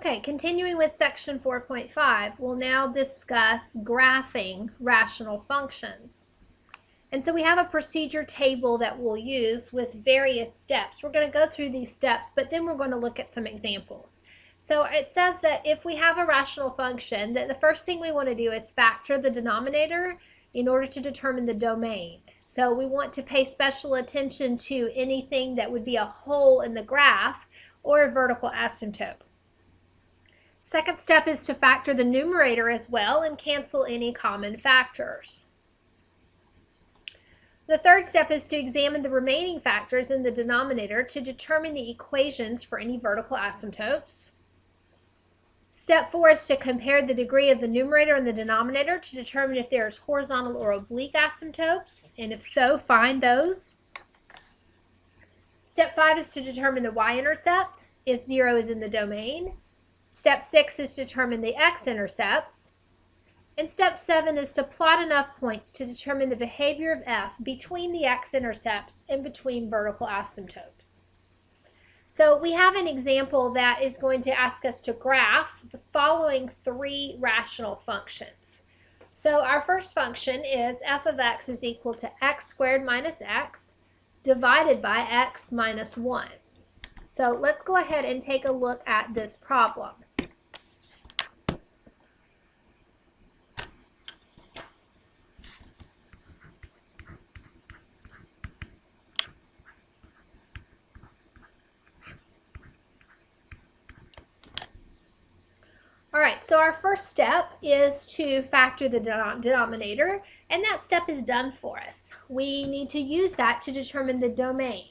Okay, continuing with section 4.5, we'll now discuss graphing rational functions. And so we have a procedure table that we'll use with various steps. We're going to go through these steps, but then we're going to look at some examples. So it says that if we have a rational function, that the first thing we want to do is factor the denominator in order to determine the domain. So we want to pay special attention to anything that would be a hole in the graph or a vertical asymptote. Second step is to factor the numerator as well and cancel any common factors. The third step is to examine the remaining factors in the denominator to determine the equations for any vertical asymptotes. Step 4 is to compare the degree of the numerator and the denominator to determine if there's horizontal or oblique asymptotes, and if so, find those. Step 5 is to determine the y-intercept if 0 is in the domain. Step 6 is to determine the x-intercepts. And step 7 is to plot enough points to determine the behavior of f between the x-intercepts and between vertical asymptotes. So we have an example that is going to ask us to graph the following three rational functions. So our first function is f of x is equal to x squared minus x divided by x minus 1. So let's go ahead and take a look at this problem. All right, so our first step is to factor the denominator, and that step is done for us. We need to use that to determine the domain.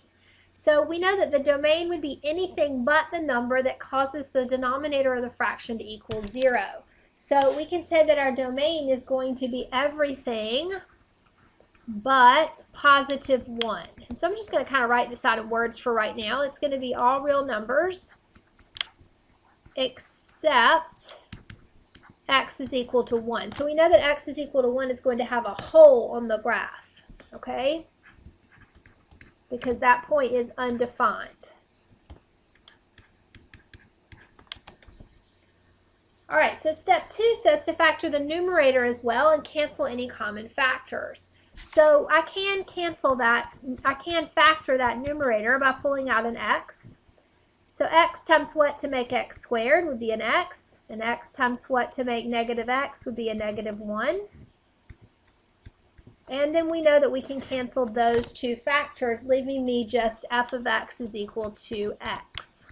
So we know that the domain would be anything but the number that causes the denominator of the fraction to equal 0. So we can say that our domain is going to be everything but positive 1. And so I'm just going to kind of write this out in words for right now. It's going to be all real numbers except x is equal to 1. So we know that x is equal to 1 is going to have a hole on the graph, okay? Because that point is undefined. All right, so step 2 says to factor the numerator as well and cancel any common factors. So I can cancel that, I can factor that numerator by pulling out an x. So x times what to make x squared would be an x, and x times what to make negative x would be a negative 1. And then we know that we can cancel those two factors, leaving me just f of x is equal to x.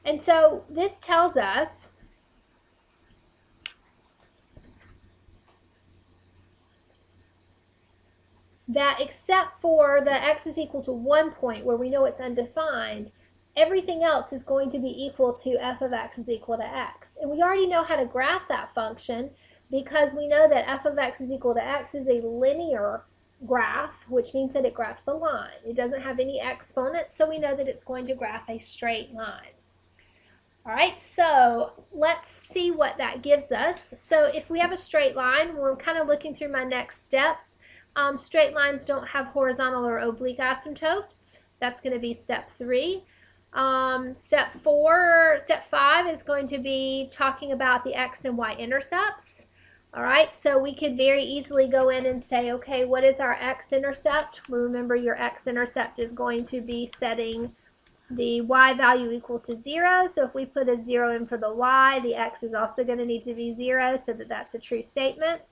And so this tells us that except for the x is equal to 1 point where we know it's undefined, everything else is going to be equal to f of x is equal to x. And we already know how to graph that function because we know that f of x is equal to x is a linear graph, which means that it graphs a line. It doesn't have any exponents, so we know that it's going to graph a straight line. All right, so let's see what that gives us. So if we have a straight line, we're kind of looking through my next steps. Straight lines don't have horizontal or oblique asymptotes. That's going to be step 3. Step 5 is going to be talking about the X and Y-intercepts. All right, so we could very easily go in and say, okay, what is our X-intercept? Remember, your X-intercept is going to be setting the Y value equal to 0. So if we put a 0 in for the Y, the X is also going to need to be 0 so that that's a true statement.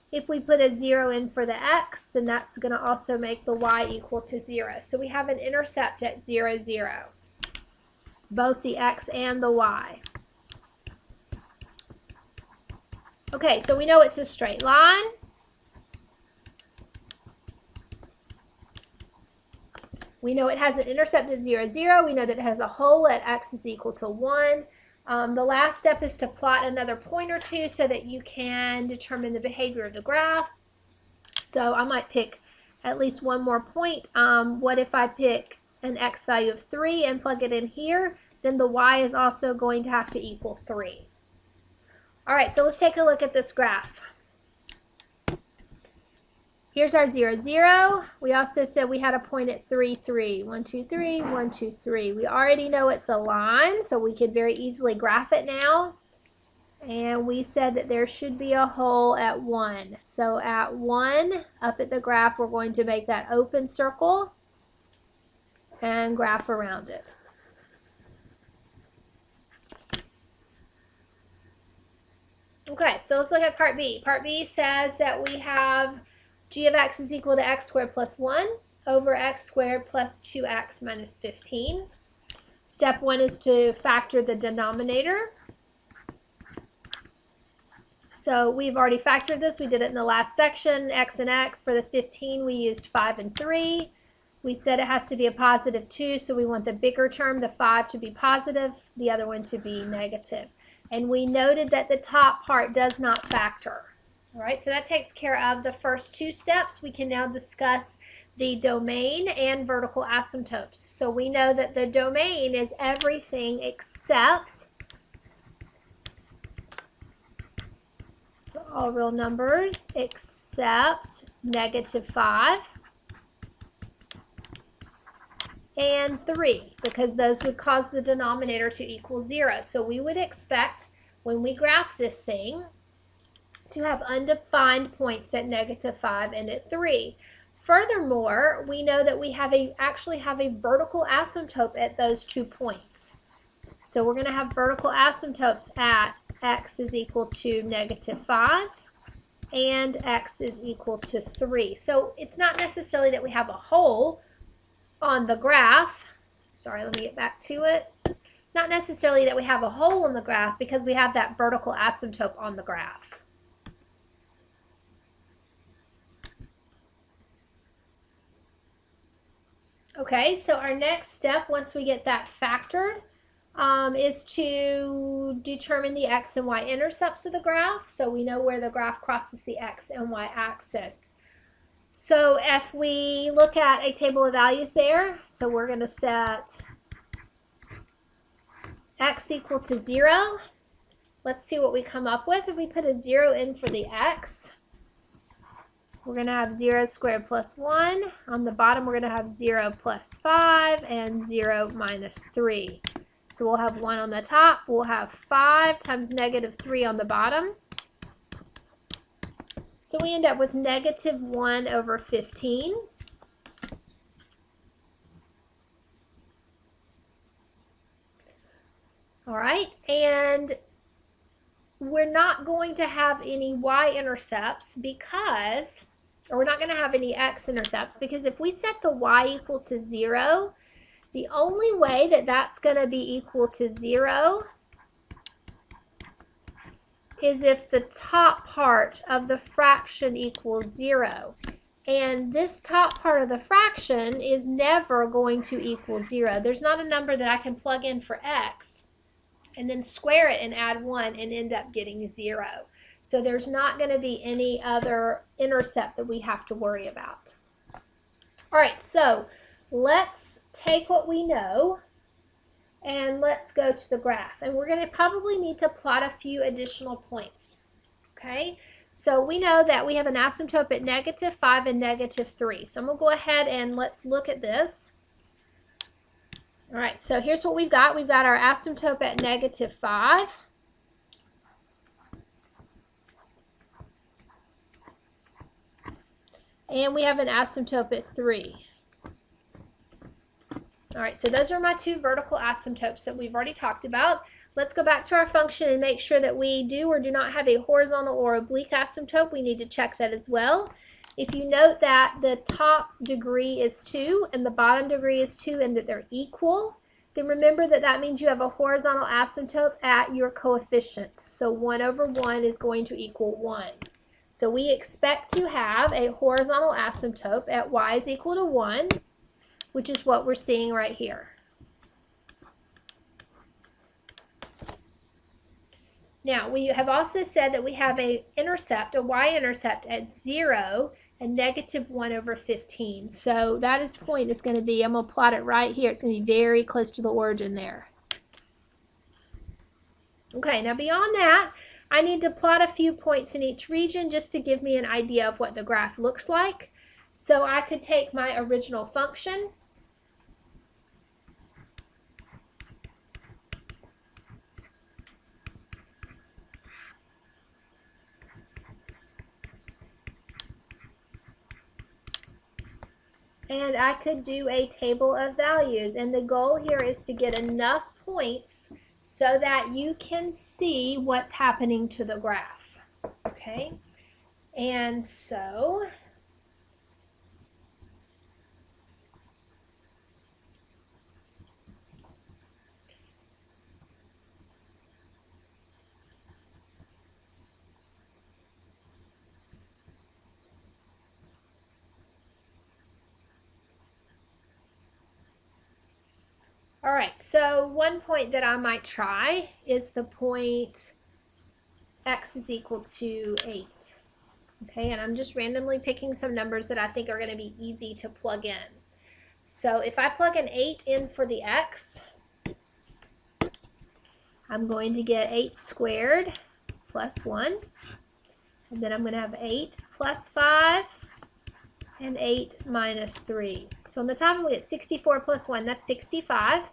If we put a 0 in for the X, then that's going to also make the Y equal to 0. So we have an intercept at 0, 0. Both the X and the Y. Okay, so we know it's a straight line. We know it has an intercept at 0, 0. We know that it has a hole at x is equal to 1. The last step is to plot another point or two so that you can determine the behavior of the graph. So I might pick at least one more point. What if I pick an x value of 3 and plug it in here? Then the y is also going to have to equal 3. All right, so let's take a look at this graph. Here's our 0, 0. We also said we had a point at 3, 3. 1, 2, 3, 1, 2, 3. We already know it's a line, so we could very easily graph it now. And we said that there should be a hole at 1. So at 1, up at the graph, we're going to make that open circle and graph around it. Okay, so let's look at part B. Part B says that we have g of x is equal to x squared plus 1 over x squared plus 2x minus 15. Step 1 is to factor the denominator. So we've already factored this. We did it in the last section. X and x. For the 15, we used 5 and 3. We said it has to be a positive 2, so we want the bigger term, the 5, to be positive, the other one to be negative. And we noted that the top part does not factor. All right, so that takes care of the first two steps. We can now discuss the domain and vertical asymptotes. So we know that the domain is everything except, so all real numbers except -5 and 3, because those would cause the denominator to equal 0. So we would expect when we graph this thing to have undefined points at -5 and at 3. Furthermore, we know that we actually have a vertical asymptote at those 2 points. So we're going to have vertical asymptotes at x is equal to -5 and x is equal to 3. So it's not necessarily that we have a hole on the graph. Sorry, let me get back to it. It's not necessarily that we have a hole in the graph because we have that vertical asymptote on the graph. Okay, so our next step, once we get that factored, is to determine the x and y-intercepts of the graph. So we know where the graph crosses the x and y axis. So if we look at a table of values there, so we're going to set x equal to 0. Let's see what we come up with. If we put a 0 in for the x, we're going to have 0 squared plus 1. On the bottom, we're going to have 0 plus 5 and 0 minus 3. So we'll have 1 on the top. We'll have 5 times -3 on the bottom. So we end up with -1 over 15. All right, and we're not going to have any y-intercepts because, or we're not going to have any x-intercepts because if we set the y equal to 0, the only way that that's going to be equal to 0 is if the top part of the fraction equals 0. And this top part of the fraction is never going to equal 0. There's not a number that I can plug in for x and then square it and add 1 and end up getting 0. So there's not going to be any other intercept that we have to worry about. All right, so let's take what we know and let's go to the graph. And we're going to probably need to plot a few additional points. Okay, so we know that we have an asymptote at -5 and -3. So I'm going to go ahead and let's look at this. All right, so here's what we've got. We've got our asymptote at -5. And we have an asymptote at 3. All right, so those are my two vertical asymptotes that we've already talked about. Let's go back to our function and make sure that we do or do not have a horizontal or oblique asymptote. We need to check that as well. If you note that the top degree is 2 and the bottom degree is 2 and that they're equal, then remember that that means you have a horizontal asymptote at your coefficients. So 1 over 1 is going to equal 1. So we expect to have a horizontal asymptote at y is equal to 1, which is what we're seeing right here. Now, we have also said that we have a intercept, a y-intercept at 0 and -1 over 15. So that point is going to be, I'm going to plot it right here. It's going to be very close to the origin there. Okay, now beyond that, I need to plot a few points in each region just to give me an idea of what the graph looks like. So I could take my original function, and I could do a table of values. And the goal here is to get enough points so that you can see what's happening to the graph. Okay, and so all right, so one point that I might try is the point x is equal to 8. Okay, and I'm just randomly picking some numbers that I think are going to be easy to plug in. So if I plug an 8 in for the x, I'm going to get 8 squared plus 1. And then I'm going to have 8 plus 5 and 8 minus 3. So on the top, I'm going to get 64 plus 1. That's 65.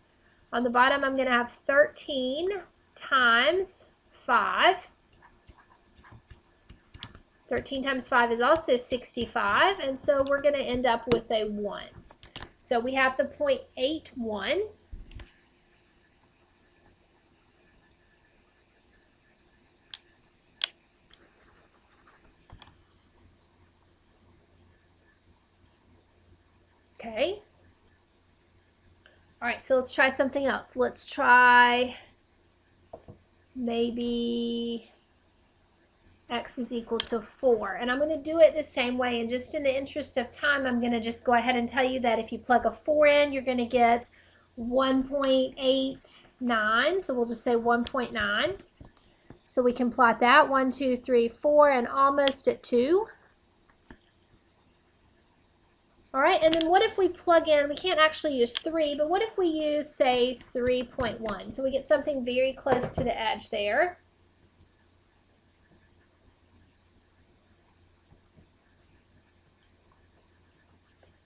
On the bottom, I'm going to have 13 times 5. 13 times 5 is also 65. And so we're going to end up with a 1. So we have the point 81. Okay. All right, so let's try something else. Let's try maybe x is equal to 4. And I'm going to do it the same way. And just in the interest of time, I'm going to just go ahead and tell you that if you plug a 4 in, you're going to get 1.89. So we'll just say 1.9. So we can plot that 1, 2, 3, 4, and almost at 2. All right, and then what if we plug in, we can't actually use 3, but what if we use, say, 3.1? So we get something very close to the edge there.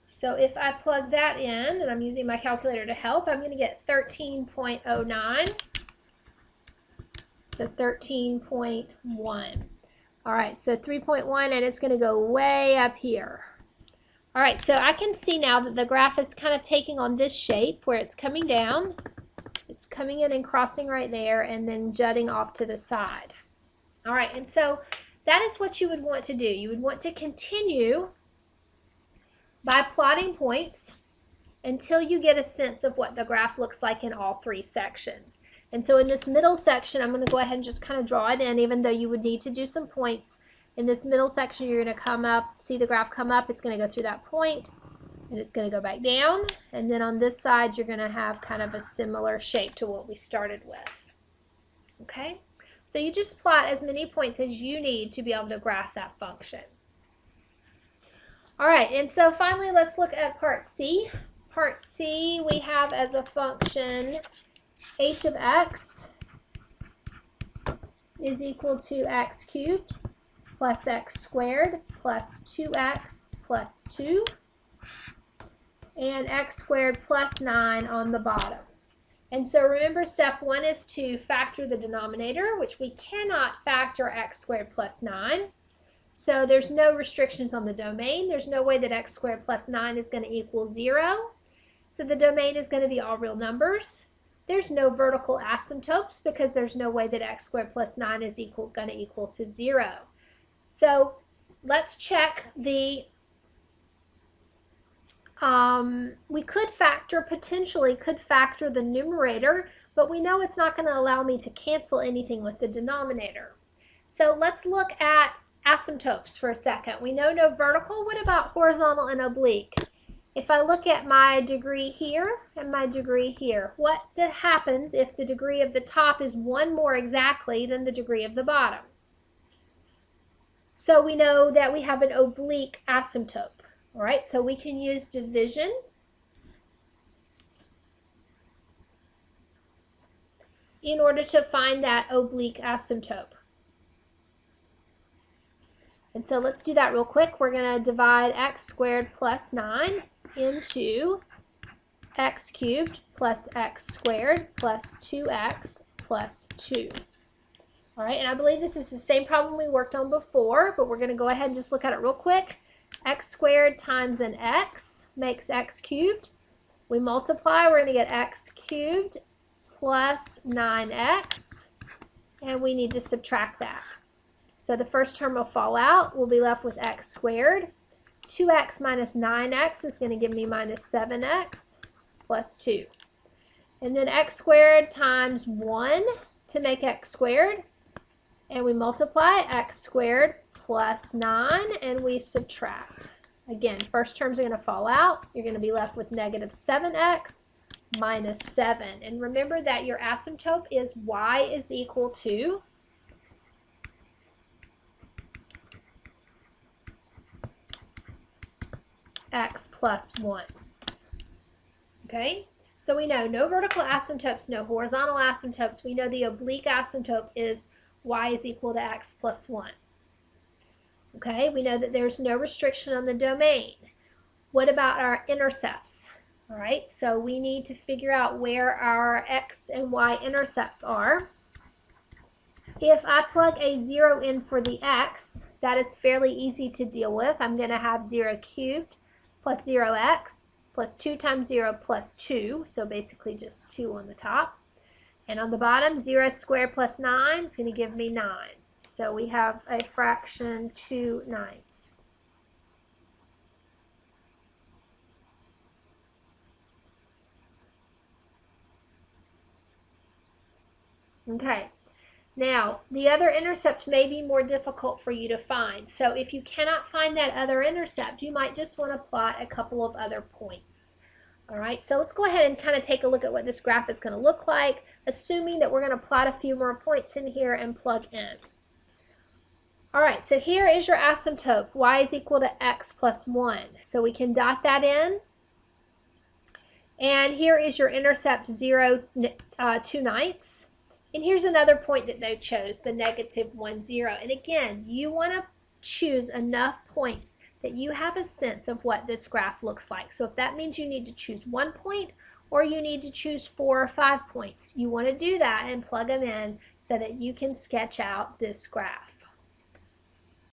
So if I plug that in, and I'm using my calculator to help, I'm going to get 13.09 to 13.1. All right, so 3.1, and it's going to go way up here. All right, so I can see now that the graph is kind of taking on this shape where it's coming down. It's coming in and crossing right there and then jutting off to the side. All right, and so that is what you would want to do. You would want to continue by plotting points until you get a sense of what the graph looks like in all 3 sections. And so in this middle section, I'm going to go ahead and just kind of draw it in, even though you would need to do some points. In this middle section, you're going to come up, see the graph come up, it's going to go through that point, and it's going to go back down. And then on this side, you're going to have kind of a similar shape to what we started with. Okay? So you just plot as many points as you need to be able to graph that function. All right, and so finally, let's look at part C. Part C, we have as a function h of x is equal to x cubed plus x squared plus 2x plus 2, and x squared plus 9 on the bottom. And so remember, step 1 is to factor the denominator, which we cannot factor x squared plus 9. So there's no restrictions on the domain. There's no way that x squared plus 9 is going to equal 0. So the domain is going to be all real numbers. There's no vertical asymptotes because there's no way that x squared plus 9 is going to equal to 0. So let's check the, we could factor, potentially could factor the numerator, but we know it's not going to allow me to cancel anything with the denominator. So let's look at asymptotes for a second. We know no vertical. What about horizontal and oblique? If I look at my degree here and my degree here, what happens if the degree of the top is 1 more exactly than the degree of the bottom? So we know that we have an oblique asymptote. All right, so we can use division in order to find that oblique asymptote. And so let's do that real quick. We're going to divide x squared plus 9 into x cubed plus x squared plus 2x plus 2. All right, and I believe this is the same problem we worked on before, but we're going to go ahead and just look at it real quick. X squared times an x makes x cubed. We multiply, we're going to get x cubed plus 9x, and we need to subtract that. So the first term will fall out. We'll be left with x squared. 2x minus 9x is going to give me minus 7x plus 2. And then x squared times 1 to make x squared. And we multiply x squared plus 9, and we subtract. Again, first terms are going to fall out. You're going to be left with negative 7x minus 7. And remember that your asymptote is y is equal to x plus 1. Okay? So we know no vertical asymptotes, no horizontal asymptotes. We know the oblique asymptote is y is equal to x plus 1. Okay, we know that there's no restriction on the domain. What about our intercepts? All right, so we need to figure out where our x and y-intercepts are. If I plug a 0 in for the x, that is fairly easy to deal with. I'm going to have 0 cubed plus 0x plus 2 times 0 plus 2, so basically just 2 on the top. And on the bottom, 0 squared plus 9 is going to give me 9. So we have a fraction 2/9. Okay, now the other intercept may be more difficult for you to find. So if you cannot find that other intercept, you might just want to plot a couple of other points. All right, so let's go ahead and kind of take a look at what this graph is going to look like, assuming that we're going to plot a few more points in here and plug in. All right, so here is your asymptote. Y is equal to x plus 1. So we can dot that in. And here is your intercept 0, 2/9. And here's another point that they chose, the negative 1, 0. And again, you want to choose enough points that you have a sense of what this graph looks like. So if that means you need to choose 1 point or you need to choose 4 or 5 points, you want to do that and plug them in so that you can sketch out this graph.